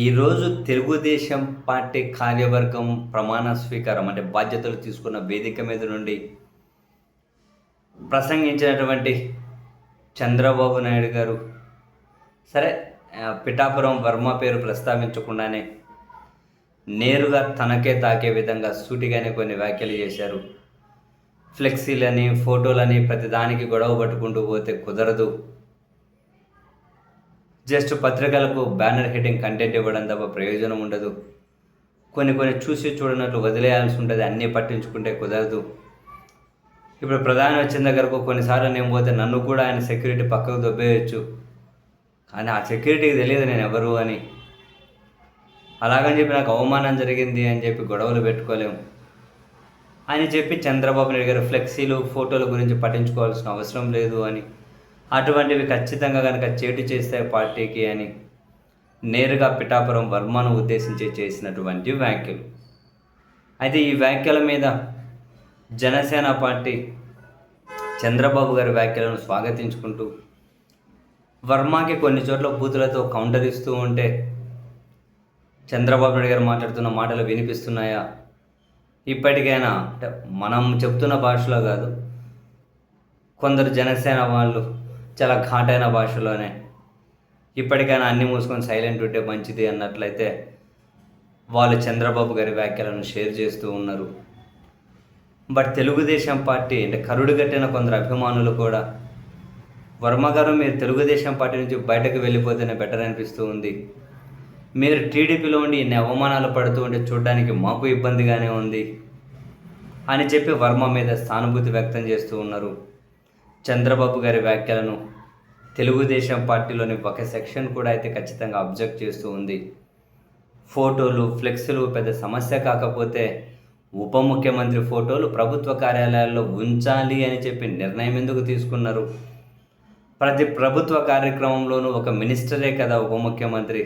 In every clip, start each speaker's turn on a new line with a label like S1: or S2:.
S1: ఈరోజు తెలుగుదేశం పార్టీ కార్యవర్గం ప్రమాణ స్వీకారం అంటే బాధ్యతలు తీసుకున్న వేదిక మీద నుండి ప్రసంగించినటువంటి చంద్రబాబు నాయుడు గారు సరే పిఠాపురం వర్మ పేరు ప్రస్తావించకుండానే నేరుగా తనకే తాకే విధంగా సూటిగానే కొన్ని వ్యాఖ్యలు చేశారు. ఫ్లెక్సీలని ఫోటోలని ప్రతిదానికి గొడవ పట్టుకుంటూ పోతే కుదరదు, జస్ట్ పత్రికలకు బ్యానర్ హిట్టింగ్ కంటెంట్ ఇవ్వడం తప్ప ప్రయోజనం ఉండదు, కొన్ని చూసి చూడనట్లు వదిలేయాల్సి ఉంటుంది, అన్నీ పట్టించుకుంటే కుదరదు. ఇప్పుడు ప్రధాని వచ్చిన దగ్గరకు కొన్నిసార్లు నేను పోతే నన్ను కూడా ఆయన సెక్యూరిటీ పక్కకు దొబ్బేయచ్చు, కానీ ఆ సెక్యూరిటీకి తెలియదు నేను ఎవరు అని. అలాగని చెప్పి నాకు అవమానం జరిగింది అని చెప్పి గొడవలు పెట్టుకోలేము అని చెప్పి చంద్రబాబు నాయుడు గారు ఫ్లెక్సీలు ఫోటోల గురించి పట్టించుకోవాల్సిన అవసరం లేదు అని, అటువంటివి ఖచ్చితంగా కనుక చేటు చేస్తే పార్టీకి అని నేరుగా పిఠాపురం వర్మను ఉద్దేశించి చేసినటువంటి వ్యాఖ్యలు. అయితే ఈ వ్యాఖ్యల మీద జనసేన పార్టీ చంద్రబాబు గారి వ్యాఖ్యలను స్వాగతించుకుంటూ వర్మకి కొన్ని చోట్ల బూతులతో కౌంటర్ ఇస్తూ ఉంటే చంద్రబాబు నాయుడు గారు మాట్లాడుతున్న మాటలు వినిపిస్తున్నాయా? ఇప్పటికైనా అంటే మనం చెప్తున్న భాషలో కాదు, కొందరు జనసేన వాళ్ళు చాలా ఘాటైన భాషలోనే ఇప్పటికైనా అన్నీ మూసుకొని సైలెంట్ ఉంటే మంచిది అన్నట్లయితే వాళ్ళు చంద్రబాబు గారి వ్యాఖ్యలను షేర్ చేస్తూ ఉన్నారు. బట్ తెలుగుదేశం పార్టీ అంటే కరుడు కట్టిన కొందరు అభిమానులు కూడా వర్మ గారు మీరు తెలుగుదేశం పార్టీ నుంచి బయటకు వెళ్ళిపోతేనే బెటర్ అనిపిస్తూ ఉంది, మీరు టీడీపీలో ఉండి ఇన్ని అవమానాలు పడుతూ ఉంటే చూడడానికి మాకు ఇబ్బందిగానే ఉంది అని చెప్పి వర్మ మీద సానుభూతి వ్యక్తం చేస్తూ ఉన్నారు. చంద్రబాబు గారి వ్యాఖ్యలను తెలుగుదేశం పార్టీలోని ఒక సెక్షన్ కూడా అయితే ఖచ్చితంగా అబ్జెక్ట్ చేస్తూ ఉంది. ఫోటోలు ఫ్లెక్స్లు పెద్ద సమస్య కాకపోతే ఉప ముఖ్యమంత్రి ఫోటోలు ప్రభుత్వ కార్యాలయాల్లో ఉంచాలి అని చెప్పి నిర్ణయం ఎందుకు తీసుకున్నారు? ప్రతి ప్రభుత్వ కార్యక్రమంలోనూ ఒక మినిస్టరే కదా ఉప ముఖ్యమంత్రి,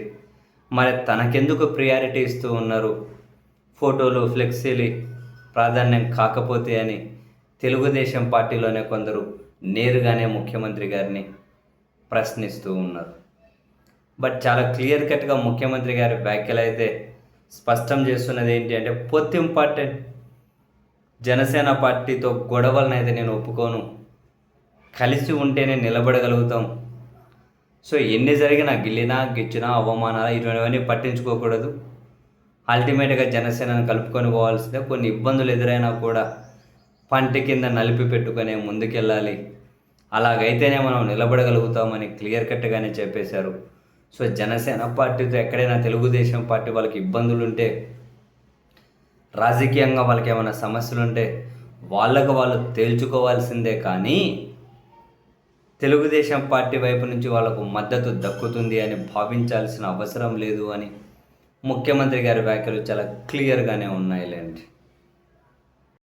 S1: మరి తనకెందుకు ప్రియారిటీ ఇస్తూ ఉన్నారు? ఫోటోలు ఫ్లెక్సీలు ప్రాధాన్యం కాకపోతే అని తెలుగుదేశం పార్టీలోనే కొందరు నేరుగానే ముఖ్యమంత్రి గారిని ప్రశ్నిస్తూ ఉన్నారు. బట్ చాలా క్లియర్ కట్గా ముఖ్యమంత్రి గారి వ్యాఖ్యలు అయితే స్పష్టం చేస్తున్నది ఏంటి అంటే పొత్తు ఇంపార్టెంట్, జనసేన పార్టీతో గొడవలను అయితే నేను ఒప్పుకోను, కలిసి ఉంటేనే నిలబడగలుగుతాం. సో ఎన్ని జరిగినా గిల్లినా గిచ్చినా అవమానాలు ఇటువంటివన్నీ పట్టించుకోకూడదు, అల్టిమేట్గా జనసేనను కలుపుకొని పోవాల్సిందే. కొన్ని ఇబ్బందులు ఎదురైనా కూడా పంటి కింద నలిపి పెట్టుకొని ముందుకెళ్ళాలి, అలాగైతేనే మనం నిలబడగలుగుతామని క్లియర్ కట్గానే చెప్పేశారు. సో జనసేన పార్టీతో ఎక్కడైనా తెలుగుదేశం పార్టీ వాళ్ళకి ఇబ్బందులు ఉంటే, రాజకీయంగా వాళ్ళకి ఏమైనా సమస్యలు ఉంటే వాళ్ళకు వాళ్ళు తేల్చుకోవాల్సిందే, కానీ తెలుగుదేశం పార్టీ వైపు నుంచి వాళ్ళకు మద్దతు దక్కుతుంది అని భావించాల్సిన అవసరం లేదు అని ముఖ్యమంత్రి గారి వ్యాఖ్యలు చాలా క్లియర్గానే ఉన్నాయిలేండి.